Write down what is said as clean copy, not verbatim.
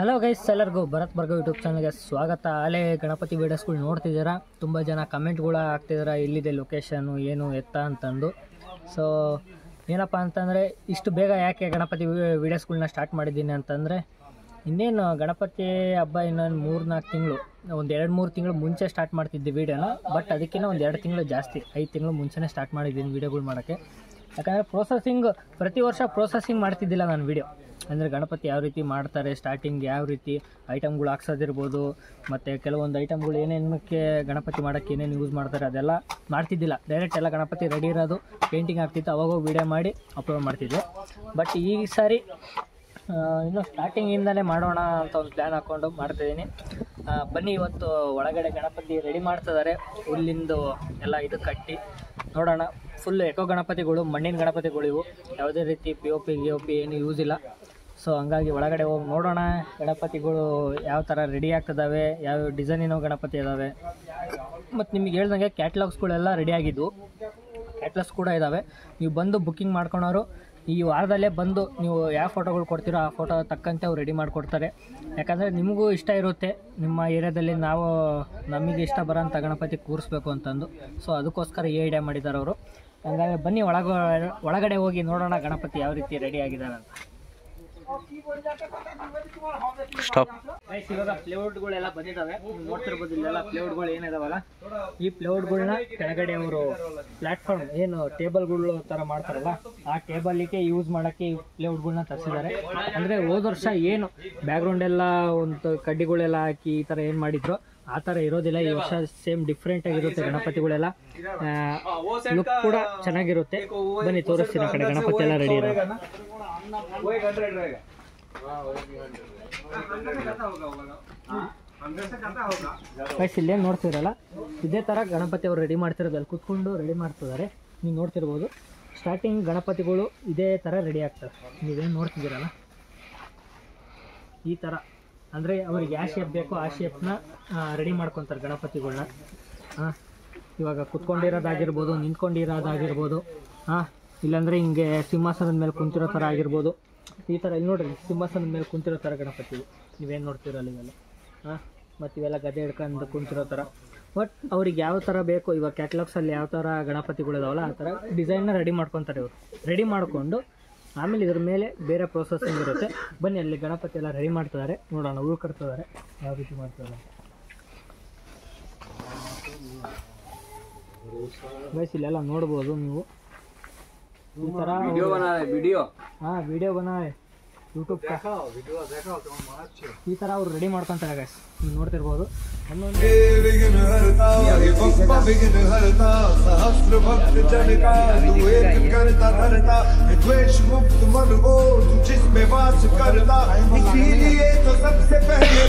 Hello guys, ಎಲ್ಲರಿಗೂ Bharat ಬರ್ಗೋ YouTube ಚಾನಲ್ಗೆ ಸ್ವಾಗತ. ಅಲ್ಲೇ ಗಣಪತಿ ವೀಡಿಯೋಸ್ಗಳು ನೋಡ್ತಿದ್ದೀರಾ. ತುಂಬ ಜನ ಕಮೆಂಟ್ಗಳು ಹಾಕ್ತಿದ್ದೀರಾ, ಎಲ್ಲಿದೆ ಲೊಕೇಶನ್ನು, ಏನು ಎತ್ತ ಅಂತಂದು. ಸೊ ಏನಪ್ಪ ಅಂತಂದರೆ, ಇಷ್ಟು ಬೇಗ ಯಾಕೆ ಗಣಪತಿ ವೀಡಿಯೋಸ್ಗಳನ್ನ ಸ್ಟಾರ್ಟ್ ಮಾಡಿದ್ದೀನಿ ಅಂತಂದರೆ, ಇನ್ನೇನು ಗಣಪತಿ ಹಬ್ಬ ಇನ್ನೊಂದು 3-4 ತಿಂಗಳು, ಒಂದು 2-3 ತಿಂಗಳು ಮುಂಚೆ ಸ್ಟಾರ್ಟ್ ಮಾಡ್ತಿದ್ದೆ ವೀಡಿಯೋನ. ಬಟ್ ಅದಕ್ಕಿಂತ ಒಂದು 2 ತಿಂಗಳು ಜಾಸ್ತಿ, 5 ತಿಂಗಳು ಮುಂಚೆನೇ ಸ್ಟಾರ್ಟ್ ಮಾಡಿದ್ದೀನಿ ವೀಡಿಯೋಗಳು ಮಾಡೋಕ್ಕೆ. ಯಾಕಂದರೆ ಪ್ರತಿ ವರ್ಷ ಪ್ರೋಸೆಸಿಂಗ್ ಮಾಡ್ತಿದ್ದಿಲ್ಲ ನಾನು ವೀಡಿಯೋ. ಅಂದರೆ ಗಣಪತಿ ಯಾವ ರೀತಿ ಮಾಡ್ತಾರೆ, ಸ್ಟಾರ್ಟಿಂಗ್ ಯಾವ ರೀತಿ ಐಟಮ್ಗಳು ಹಾಕ್ಸೋದಿರ್ಬೋದು, ಮತ್ತು ಕೆಲವೊಂದು ಐಟಮ್ಗಳು ಏನೇನಕ್ಕೆ ಗಣಪತಿ ಮಾಡೋಕ್ಕೆ ಏನೇನು ಯೂಸ್ ಮಾಡ್ತಾರೆ ಅದೆಲ್ಲ ಮಾಡ್ತಿದ್ದಿಲ್ಲ. ಡೈರೆಕ್ಟ್ ಎಲ್ಲ ಗಣಪತಿ ರೆಡಿ ಇರೋದು, ಪೇಂಟಿಂಗ್ ಆಗ್ತಿತ್ತು, ಅವಾಗ ವೀಡಿಯೋ ಮಾಡಿ ಅಪ್ಲೋಡ್ ಮಾಡ್ತಿದ್ದೆ. ಬಟ್ ಈ ಸಾರಿ ಇನ್ನೂ ಸ್ಟಾರ್ಟಿಂಗಿಂದಲೇ ಮಾಡೋಣ ಅಂತ ಒಂದು ಪ್ಲ್ಯಾನ್ ಹಾಕ್ಕೊಂಡು ಮಾಡ್ತಾಯಿದ್ದೀನಿ. ಬನ್ನಿ, ಇವತ್ತು ಒಳಗಡೆ ಗಣಪತಿ ರೆಡಿ ಮಾಡ್ತಿದ್ದಾರೆ. ಹುಲ್ಲಿಂದು ಎಲ್ಲ ಇದು ಕಟ್ಟಿ ನೋಡೋಣ. ಫುಲ್ ಎಕೋ ಗಣಪತಿಗಳು, ಮಣ್ಣಿನ ಗಣಪತಿಗಳು ಇವು, ಯಾವುದೇ ರೀತಿ POP ಏನು ಯೂಸ್ ಇಲ್ಲ. ಸೊ ಹಂಗಾಗಿ ಒಳಗಡೆ ಹೋಗಿ ನೋಡೋಣ ಗಣಪತಿಗಳು ಯಾವ ಥರ ರೆಡಿ ಆಗ್ತದಾವೆ, ಯಾವ ಡಿಸೈನಿನೋ ಗಣಪತಿ ಇದ್ದಾವೆ. ಮತ್ತು ನಿಮಗೆ ಹೇಳ್ದಂಗೆ ಕ್ಯಾಟ್ಲಾಗ್ಸ್ಗಳೆಲ್ಲ ರೆಡಿಯಾಗಿದ್ವು, ಕ್ಯಾಟ್ಲಾಗ್ಸ್ ಕೂಡ ಇದ್ದಾವೆ. ನೀವು ಬಂದು ಬುಕ್ಕಿಂಗ್ ಮಾಡ್ಕೊಳೋರು ಈ ವಾರದಲ್ಲೇ ಬಂದು ನೀವು ಯಾವ ಫೋಟೋಗಳು ಕೊಡ್ತೀರೋ ಆ ಫೋಟೋ ತಕ್ಕಂತೆ ಅವ್ರು ರೆಡಿ ಮಾಡಿಕೊಡ್ತಾರೆ. ಯಾಕಂದರೆ ನಿಮಗೂ ಇಷ್ಟ ಇರುತ್ತೆ ನಿಮ್ಮ ಏರಿಯಾದಲ್ಲಿ ನಮಗೆ ಇಷ್ಟ ಬರೋಂಥ ಗಣಪತಿ ಕೂರಿಸ್ಬೇಕು ಅಂತಂದು. ಸೊ ಅದಕ್ಕೋಸ್ಕರ ಈ ಐಡಿಯಾ ಮಾಡಿದ್ದಾರೆ ಅವರು. ಹಂಗಾಗಿ ಬನ್ನಿ ಒಳಗಡೆ ಹೋಗಿ ನೋಡೋಣ ಗಣಪತಿ ಯಾವ ರೀತಿ ರೆಡಿ ಆಗಿದ್ದಾರೆ ಅಂತ. ಇವಾಗ ಪ್ಲೇವುಡ್ಗಳೆಲ್ಲ ಬಂದಿದ್ದಾವೆ, ನೀವು ನೋಡ್ತಿರ್ಬೋದು. ಇಲ್ಲೆಲ್ಲ ಪ್ಲೇವುಡ್ಗಳು ಏನಿದಾವಲ್ಲ, ಈ ಪ್ಲೇವುಡ್ಗಳನ್ನ ಕೆಳಗಡೆ ಅವರು ಪ್ಲಾಟ್ಫಾರ್ಮ್ ಏನು ಟೇಬಲ್ಗಳು ಥರ ಮಾಡ್ತಾರಲ್ಲ, ಆ ಟೇಬಲಿಗೆ ಯೂಸ್ ಮಾಡೋಕ್ಕೆ ಈ ಪ್ಲೇವುಡ್ಗಳನ್ನ ತರಿಸಿದ್ದಾರೆ. ಅಂದರೆ ಹೋದ ವರ್ಷ ಏನು ಬ್ಯಾಕ್ಗ್ರೌಂಡ್ ಎಲ್ಲ ಒಂದು ಕಡ್ಡಿಗಳೆಲ್ಲ ಹಾಕಿ ಈ ಥರ ಏನು ಮಾಡಿದ್ರು ಆ ಥರ ಇರೋದಿಲ್ಲ. ಈ ವರ್ಷ ಸೇಮ್ ಡಿಫ್ರೆಂಟ್ ಆಗಿರುತ್ತೆ ಗಣಪತಿಗಳೆಲ್ಲ, ಲುಕ್ ಕೂಡ ಚೆನ್ನಾಗಿರುತ್ತೆ. ಬನ್ನಿ ತೋರಿಸ್ತೀನಿ ಆ ಕಡೆ ಗಣಪತಿ ಎಲ್ಲ ರೆಡಿ ಇರೋ. ಇಲ್ಲೇನು ನೋಡ್ತಿರಲ್ಲ, ಇದೇ ಥರ ಗಣಪತಿ ಅವರು ರೆಡಿ ಮಾಡ್ತಿರೋದು, ಅಲ್ಲಿ ಕೂತ್ಕೊಂಡು ರೆಡಿ ಮಾಡ್ತಿದ್ದಾರೆ. ನೀವು ನೋಡ್ತಿರ್ಬೋದು, ಸ್ಟಾರ್ಟಿಂಗ್ ಗಣಪತಿಗಳು ಇದೇ ಥರ ರೆಡಿ ಆಗ್ತವೆ. ನೀವೇನು ನೋಡ್ತಿದ್ದೀರಲ್ಲ ಈ ಥರ, ಅಂದರೆ ಅವ್ರಿಗೆ ಯಾವ ಶೇಪ್ ಬೇಕೋ ಆ ಶೇಪ್ನ ರೆಡಿ ಮಾಡ್ಕೊತಾರೆ ಗಣಪತಿಗಳ್ನ. ಇವಾಗ ಕುತ್ಕೊಂಡಿರೋದಾಗಿರ್ಬೋದು, ನಿಂತ್ಕೊಂಡಿರೋದಾಗಿರ್ಬೋದು, ಇಲ್ಲಾಂದರೆ ಹಿಂಗೆ ಸಿಂಹಾಸನದ ಮೇಲೆ ಕುಂತಿರೋ ಥರ ಆಗಿರ್ಬೋದು. ಈ ಥರ ಇಲ್ಲಿ ನೋಡ್ರಿ, ಸಿಂಹಾಸನದ ಮೇಲೆ ಕುಂತಿರೋ ಥರ ಗಣಪತಿ ನೀವೇನು ನೋಡ್ತಿರಲ್ಲ ಇವೆಲ್ಲ. ಮತ್ತು ಇವೆಲ್ಲ ಗದೆ ಹಿಡ್ಕೊಂಡು ಕುಂತಿರೋ ಥರ. ಬಟ್ ಅವ್ರಿಗೆ ಯಾವ ಥರ ಬೇಕು, ಇವಾಗ ಕ್ಯಾಟ್ಲಾಗ್ಸಲ್ಲಿ ಯಾವ ಥರ ಗಣಪತಿಗಳಿದಾವಲ್ಲ ಆ ಥರ ಡಿಸೈನ್ನ ರೆಡಿ ಮಾಡ್ಕೊತಾರೆ ಇವರು. ರೆಡಿ ಮಾಡಿಕೊಂಡು ಆಮೇಲೆ ಇದ್ರ ಮೇಲೆ ಬೇರೆ ಪ್ರೊಸೆಸಿಂಗ್ ಇರುತ್ತೆ. ಬನ್ನಿ ಅಲ್ಲಿ ಗಣಪತಿ ಎಲ್ಲ ರೆಡಿ ಮಾಡ್ತಿದ್ದಾರೆ, ನೋಡೋಣ ಉಳ್ಕಡ್ತಿದ್ದಾರೆ ಯಾವ ರೀತಿ ಮಾಡ್ತಿದ್ದಾರೆ. ಗೈಸ್ ಇಲ್ಲೆಲ್ಲ ನೋಡ್ಬೋದು ನೀವು. ಈ ಥರ ವಿಡಿಯೋ बनाए ಯೂಟ್ಯೂಬ್ ಈ ಥರ ಅವ್ರು ರೆಡಿ ಮಾಡ್ಕೊತಾರೆ ಗೈಸ್, ನೀವು ನೋಡ್ತಿರ್ಬೋದು. जिसमें वास करता, इसीलिए तो सबसे पहले